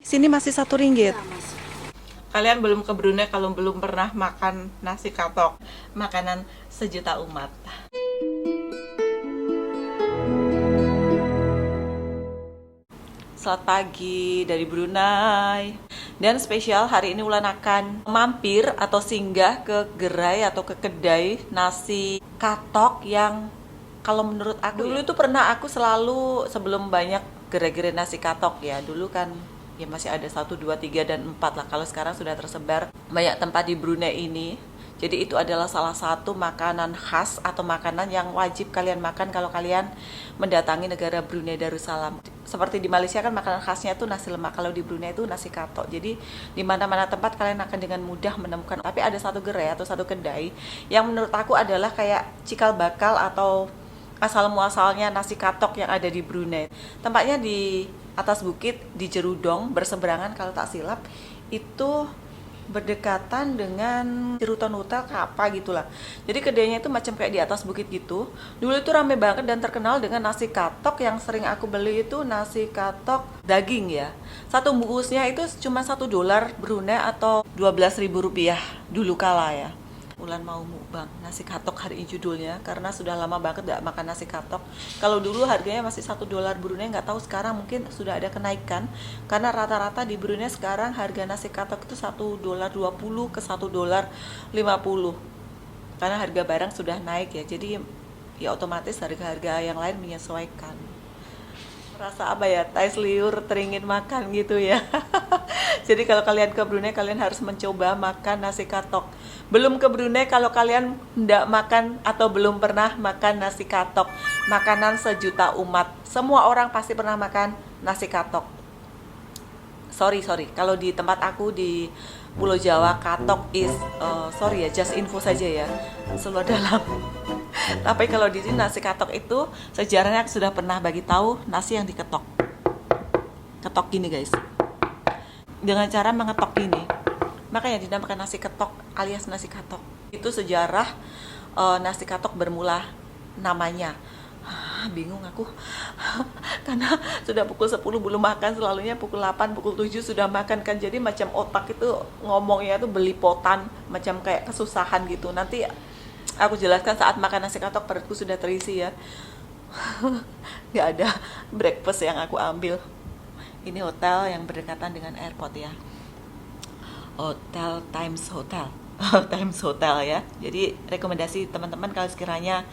Sini masih Rp1. Ya, Mas. Kalian belum ke Brunei kalau belum pernah makan nasi katok, makanan sejuta umat. Selamat pagi dari Brunei. Dan spesial hari ini Wulan akan mampir atau singgah ke gerai atau ke kedai nasi katok yang kalau menurut aku dulu itu pernah aku selalu sebelum banyak gerai-gerai nasi katok ya. Dulu kan ya masih ada 1, 2, 3, dan 4 lah. Kalau sekarang sudah tersebar banyak tempat di Brunei ini. Jadi itu adalah salah satu makanan khas atau makanan yang wajib kalian makan kalau kalian mendatangi negara Brunei Darussalam. Seperti di Malaysia kan makanan khasnya itu nasi lemak, kalau di Brunei itu nasi katok. Jadi di mana-mana tempat kalian akan dengan mudah menemukan. Tapi ada satu gerai atau satu kedai yang menurut aku adalah kayak cikal bakal atau asal muasalnya nasi katok yang ada di Brunei. Tempatnya di atas bukit di Jerudong, berseberangan kalau tak silap. Itu berdekatan dengan Ciruton Hotel apa gitulah. Jadi kedainya itu macam kayak di atas bukit gitu. Dulu itu rame banget dan terkenal dengan nasi katok. Yang sering aku beli itu nasi katok daging ya. Satu bungkusnya itu cuma $1 Brunei atau Rp12.000 dulu kala ya. Wulan mau mukbang nasi katok hari ini judulnya, karena sudah lama banget gak makan nasi katok. Kalau dulu harganya masih $1 Brunei, nggak tahu sekarang mungkin sudah ada kenaikan, karena rata-rata di Brunei sekarang harga nasi katok itu $1.20 ke $1.50, karena harga barang sudah naik ya. Jadi ya otomatis harga-harga yang lain menyesuaikan. Rasa apa ya, tais liur teringin makan gitu ya. Jadi kalau kalian ke Brunei kalian harus mencoba makan nasi katok. Belum ke Brunei kalau kalian tidak makan atau belum pernah makan nasi katok, makanan sejuta umat. Semua orang pasti pernah makan nasi katok. Sorry, kalau di tempat aku di Pulau Jawa, katok is sorry ya, just info saja ya, Solo dalam. Tapi kalau di sini nasi katok itu sejarahnya aku sudah pernah bagi tahu, nasi yang diketok. Ketok gini guys. Dengan cara mengetok gini. Makanya dinamakan nasi ketok alias nasi katok. Itu sejarah nasi katok bermula namanya. Bingung aku. Karena sudah pukul 10 belum makan, selalunya pukul 8, pukul 7 sudah makan kan. Jadi macam otak itu ngomongnya itu belipotan, macam kayak kesusahan gitu. Nanti aku jelaskan saat makan nasi katok, perutku sudah terisi ya. Gak ada breakfast yang aku ambil. Ini hotel yang berdekatan dengan airport ya. Hotel Times Hotel. Times Hotel ya. Jadi rekomendasi teman-teman kalau sekiranya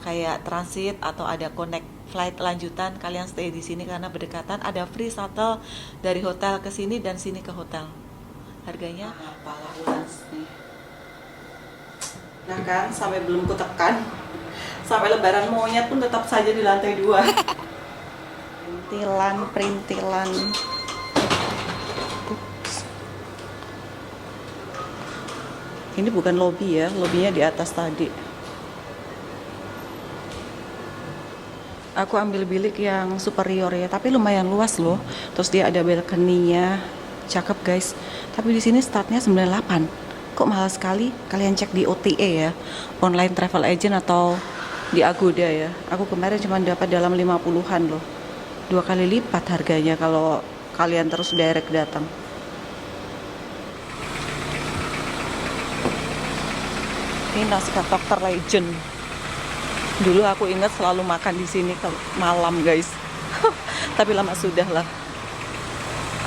kayak transit atau ada connect flight lanjutan, kalian stay di sini karena berdekatan, ada free shuttle dari hotel ke sini dan sini ke hotel. Harganya apalah Wulan nih. Nah kan, sampai belum kutekan, sampai lebaran monyet pun tetap saja di lantai 2. Perintilan. Ups. Ini bukan lobby ya, lobbynya di atas tadi. Aku ambil bilik yang superior ya, tapi lumayan luas loh. Terus dia ada balcony-nya, cakep guys. Tapi di sini startnya 98. Kok mahal sekali? Kalian cek di OTA ya, online travel agent atau di Agoda ya. Aku kemarin cuma dapat dalam 50-an loh. 2 kali lipat harganya kalau kalian terus direct datang. Ini nasi katok terlegend. Dulu aku ingat selalu makan di sini kalau malam guys. Tapi lama sudah lah.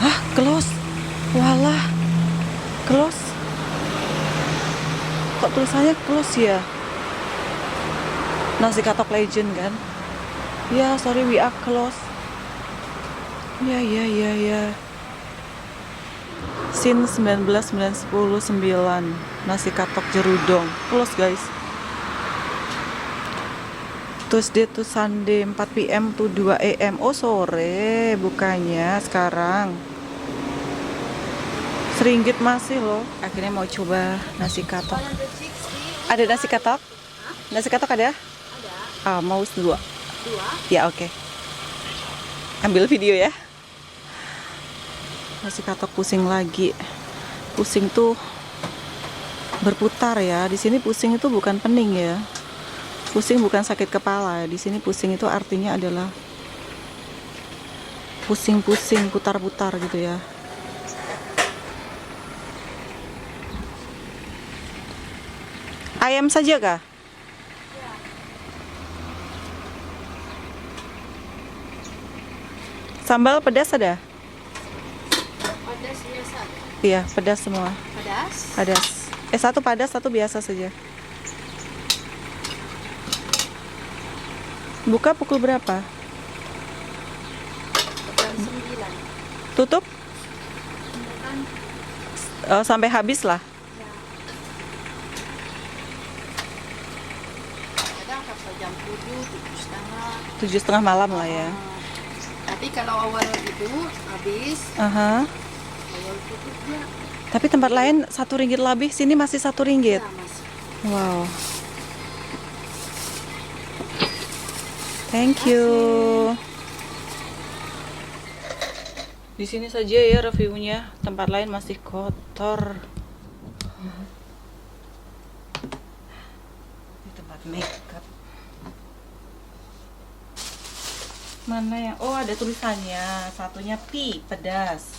Hah, close. Walah, close. Kok tulisannya close ya? Nasi katok legend kan? Ya, sorry, we are close. Ya. Since 1999 nasi katok Jerudong close guys. Tuesday to Sunday 4 PM to 2 AM. Oh sore bukannya sekarang. Seringgit masih loh. Akhirnya mau coba nasi katok. Ada nasi katok? Nasi katok ada? Ada. Mau 2. Ya oke. Ambil video ya. Nasi katok pusing lagi. Pusing tuh berputar ya. Di sini pusing itu bukan pening ya. Pusing bukan sakit kepala. Di sini pusing itu artinya adalah pusing-pusing, putar-putar gitu ya. Ayam saja kah? Sambal pedas ada? Pedas biasa. Iya, pedas semua. Pedas? Pedas. Satu pedas, satu biasa saja. Buka pukul berapa? Jam 9. Tutup? Kan Sampai habis lah. ya. Kadang sampai jam 7, 7:30. 7:30 malam lah ya. Tapi kalau awal itu habis, Aha. awal tutup dia. Tapi tempat lain RM1 lebih, sini masih RM1. Ya, Mas. Wow. Thank you. Di sini saja ya reviewnya. Tempat lain masih kotor. Di tempat makeup. Mana yang? Oh, ada tulisannya. Satunya pi, pedas.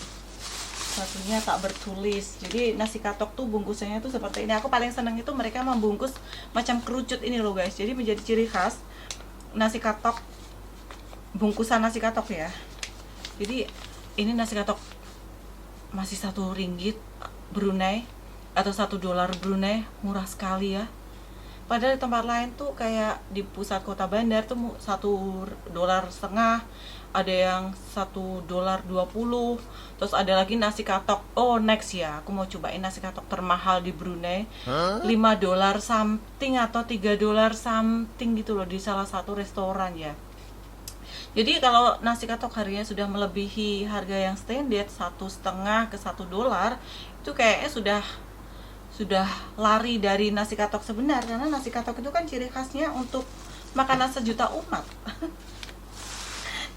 Satunya tak bertulis. Jadi nasi katok tuh bungkusannya tuh seperti ini. Aku paling seneng itu mereka membungkus macam kerucut ini loh guys. Jadi menjadi ciri khas nasi katok, bungkusan nasi katok ya. Jadi ini nasi katok masih RM1 Brunei atau $1 Brunei, murah sekali ya. Padahal di tempat lain tuh kayak di pusat kota bandar tuh $1,50, ada yang $1.20. Terus ada lagi nasi katok. Oh, next ya, aku mau cobain nasi katok termahal di Brunei. $5 something atau $3 something gitu loh di salah satu restoran ya. Jadi kalau nasi katok harganya sudah melebihi harga yang standar $1,50 ke $1, itu kayaknya sudah lari dari nasi katok sebenar, karena nasi katok itu kan ciri khasnya untuk makanan sejuta umat.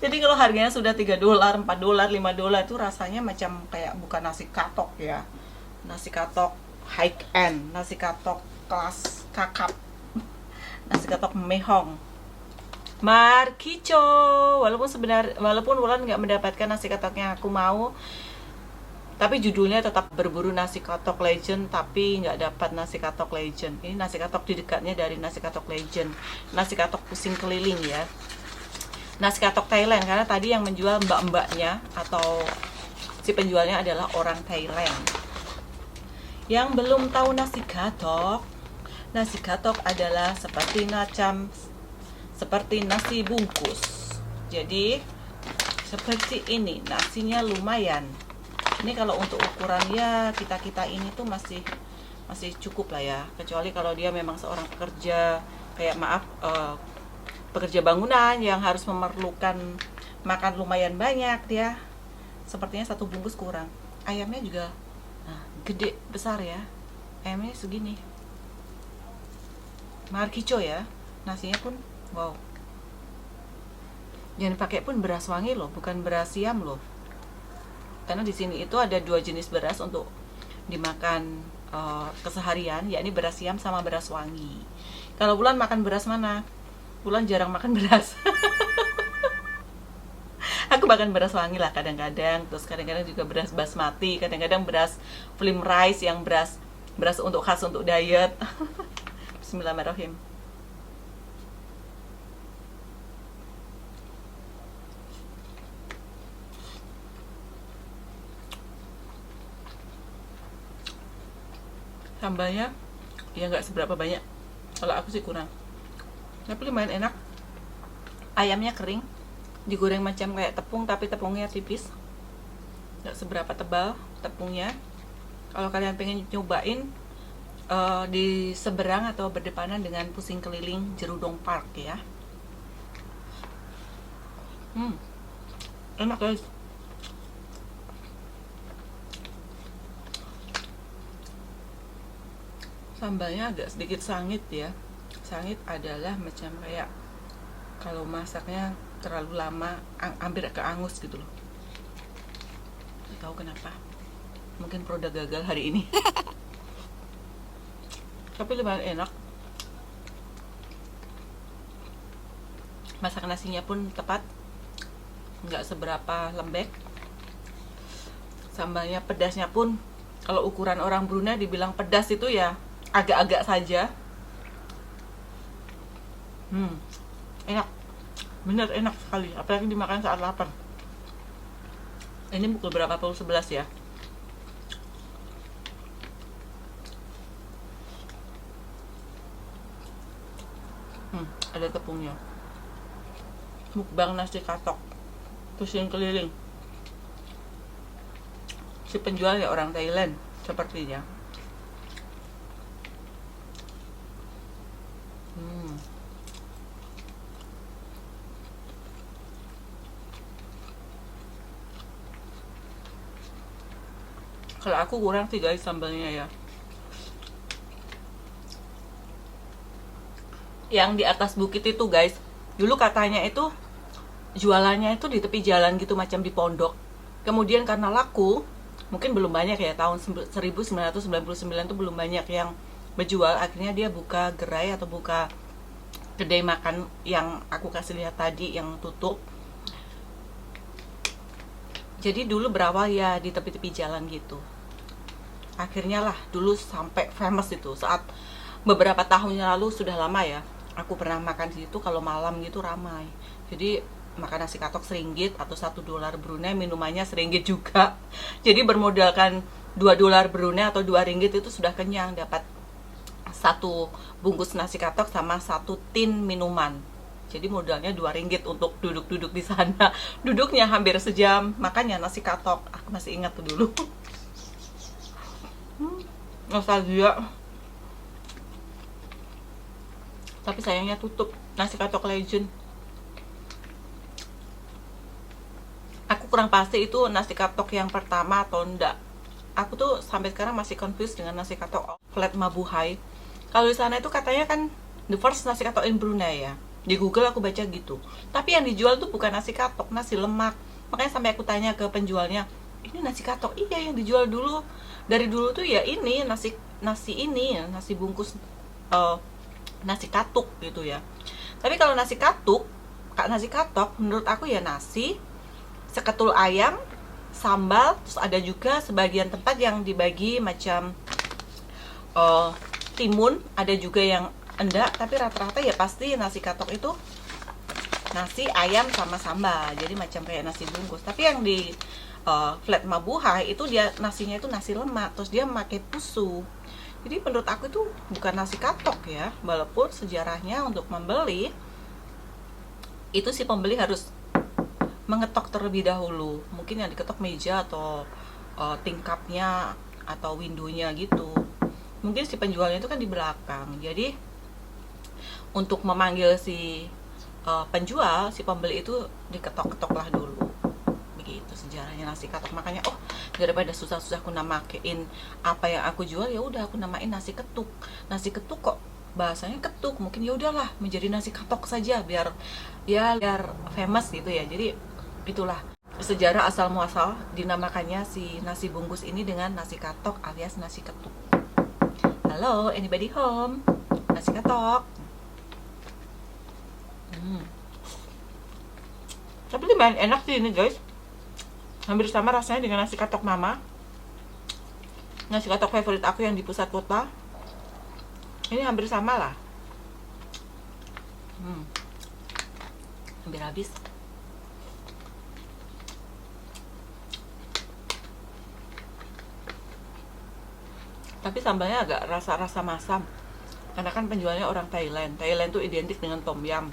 Jadi kalau harganya sudah $3, $4, $5 itu rasanya macam kayak bukan nasi katok ya. Nasi katok high end, nasi katok kelas kakap, nasi katok mehong. Markicho, walaupun Wulan nggak mendapatkan nasi katok yang aku mau, tapi judulnya tetap berburu nasi katok legend, tapi nggak dapat nasi katok legend. Ini nasi katok di dekatnya dari nasi katok legend, nasi katok pusing keliling ya, nasi katok Thailand, karena tadi yang menjual mbak-mbaknya atau si penjualnya adalah orang Thailand. Yang belum tahu nasi katok adalah seperti nasi bungkus. Jadi seperti ini, nasinya lumayan. Ini kalau untuk ukuran ya kita ini tuh masih cukup lah ya, kecuali kalau dia memang seorang pekerja kayak pekerja bangunan yang harus memerlukan makan lumayan banyak, dia sepertinya satu bungkus kurang. Ayamnya juga gede besar ya, ayamnya segini. Markicho ya, nasinya pun wow. Jangan pakai pun beras wangi loh, bukan beras siam loh. Karena di sini itu ada 2 jenis beras untuk dimakan keseharian, yakni beras siam sama beras wangi. Kalau Wulan makan beras mana? Wulan jarang makan beras. Aku makan beras wangi lah kadang-kadang, terus kadang-kadang juga beras basmati, kadang-kadang beras flim rice yang beras untuk khas untuk diet. Bismillahirrahmanirrahim. Sambalnya ya nggak seberapa banyak, kalau aku sih kurang, tapi lumayan enak. Ayamnya kering, digoreng macam kayak tepung, tapi tepungnya tipis, nggak seberapa tebal tepungnya. Kalau kalian pengen nyobain di seberang atau berdepanan dengan pusing keliling Jerudong Park ya. Enak guys. Sambalnya agak sedikit sangit ya. Sangit adalah macam kayak kalau masaknya terlalu lama, hampir keangus gitu loh. Nggak tahu kenapa. Mungkin produk gagal hari ini. Tapi lumayan enak. Masak nasinya pun tepat. nggak seberapa lembek. Sambalnya, pedasnya pun kalau ukuran orang Brunei dibilang pedas itu ya agak-agak saja. Enak, bener enak sekali, apalagi dimakan saat lapar. Ini pukul berapa? Pukul 11 ya. Ada tepungnya. Mukbang nasi katok, pusing keliling. Si penjual ya orang Thailand sepertinya. Kalau aku kurang sih guys sambalnya ya. Yang di atas bukit itu guys, dulu katanya itu jualannya itu di tepi jalan gitu, macam di pondok. Kemudian karena laku, mungkin belum banyak ya, tahun 1999 itu belum banyak yang menjual. Akhirnya dia buka gerai atau buka kedai makan yang aku kasih lihat tadi yang tutup. Jadi dulu berawal ya di tepi-tepi jalan gitu. Akhirnya lah dulu sampai famous itu. Saat beberapa tahun yang lalu, sudah lama ya, aku pernah makan di situ. Kalau malam gitu ramai. Jadi makan nasi katok $1 atau $1 Brunei, minumannya $1 juga. Jadi bermodalkan $2 Brunei atau $2 itu sudah kenyang, dapat 1 bungkus nasi katok sama 1 tin minuman. Jadi modalnya $2 untuk duduk-duduk di sana. Duduknya hampir sejam, makanya nasi katok. Aku masih ingat tuh dulu. Nostalgia. Tapi sayangnya tutup, nasi katok legend. Aku kurang pasti itu nasi katok yang pertama atau enggak. Aku tuh sampai sekarang masih confused dengan nasi katok Flat Mabuhay. Kalau di sana itu katanya kan the first nasi katok in Brunei ya. Di Google aku baca gitu. Tapi yang dijual tuh bukan nasi katok, nasi lemak. Makanya sampai aku tanya ke penjualnya, ini nasi katok? Iya, yang dijual dulu dari dulu tuh ya ini nasi bungkus nasi katuk gitu ya. Tapi kalau nasi katok menurut aku ya nasi, seketul ayam, sambal, terus ada juga sebagian tempat yang dibagi macam timun, ada juga yang enggak, tapi rata-rata ya pasti nasi katok itu nasi, ayam, sama sambal. Jadi macam kayak nasi bungkus. Tapi yang di Flat Mabuhay itu dia nasinya itu nasi lemak, terus dia memakai pusu. Jadi menurut aku itu bukan nasi katok ya. Walaupun sejarahnya untuk membeli itu si pembeli harus mengetok terlebih dahulu. Mungkin yang diketok meja atau tingkapnya atau windownya gitu. Mungkin si penjualnya itu kan di belakang. Jadi untuk memanggil si penjual, si pembeli itu diketok-ketoklah dulu. Begitu sejarahnya nasi katok. Makanya daripada susah-susah aku namain apa yang aku jual, ya udah aku namain nasi ketuk. Nasi ketuk kok bahasanya ketuk, mungkin ya udahlah menjadi nasi katok saja biar famous gitu ya. Jadi itulah sejarah asal muasal dinamakannya si nasi bungkus ini dengan nasi katok alias nasi ketuk. Halo, anybody home? Nasi katok. Tapi lumayan enak sih ini guys. Hampir sama rasanya dengan nasi katok mama. Nasi katok favorit aku yang di pusat kota. Ini hampir sama lah. Hampir habis. Tapi sambalnya agak rasa-rasa masam. Karena kan penjualnya orang Thailand. Thailand tuh identik dengan tom yum.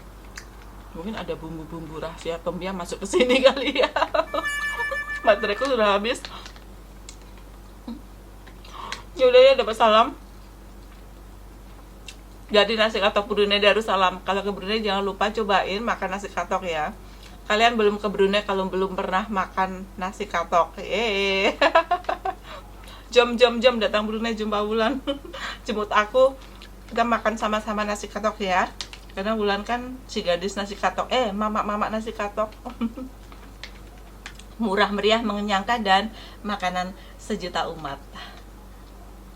Mungkin ada bumbu-bumbu rahasia tom yum masuk ke sini kali ya. Bateraiku sudah habis. Yaudah ya, dapat salam. Jadi nasi katok Brunei Darussalam. Kalau ke Brunei jangan lupa cobain makan nasi katok ya. Kalian belum ke Brunei kalau belum pernah makan nasi katok. Jom datang Brunei, jumpa Wulan. Jemput aku, kita makan sama-sama nasi katok ya. Karena Wulan kan si gadis nasi katok. Mama nasi katok. Murah meriah, mengenyangkan, dan makanan sejuta umat.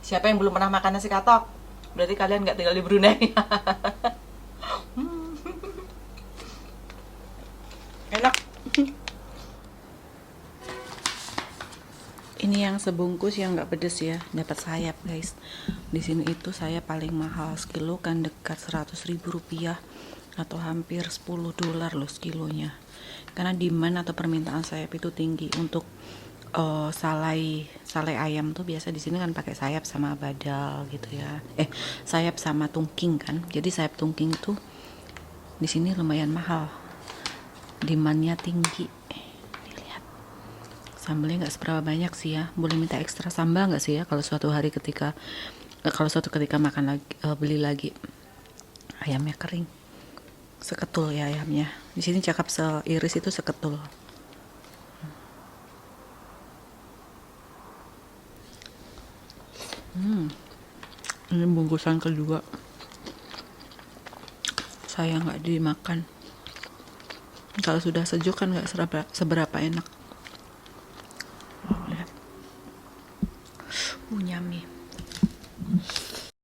Siapa yang belum pernah makan nasi katok? Berarti kalian nggak tinggal di Brunei. Enak. Ini yang sebungkus yang nggak pedes ya, dapat sayap guys. Di sini itu saya paling mahal sekilo kan dekat 100.000 rupiah atau hampir 10 dolar loh sekilonya. Karena demand atau permintaan sayap itu tinggi untuk salai ayam tuh biasa di sini kan pakai sayap sama badal gitu ya. Sayap sama tungking kan. Jadi sayap tungking itu di sini lumayan mahal. Demandnya tinggi. Lihat. Sambalnya nggak seberapa banyak sih ya. Boleh minta ekstra sambal nggak sih ya kalau suatu ketika makan lagi, beli lagi ayamnya kering. Seketul ya ayamnya. Di sini cakap seiris itu seketul. Ini bungkusan kedua. Saya nggak dimakan. Kalau sudah sejuk kan nggak seberapa enak. Oh, lihat. Nyami.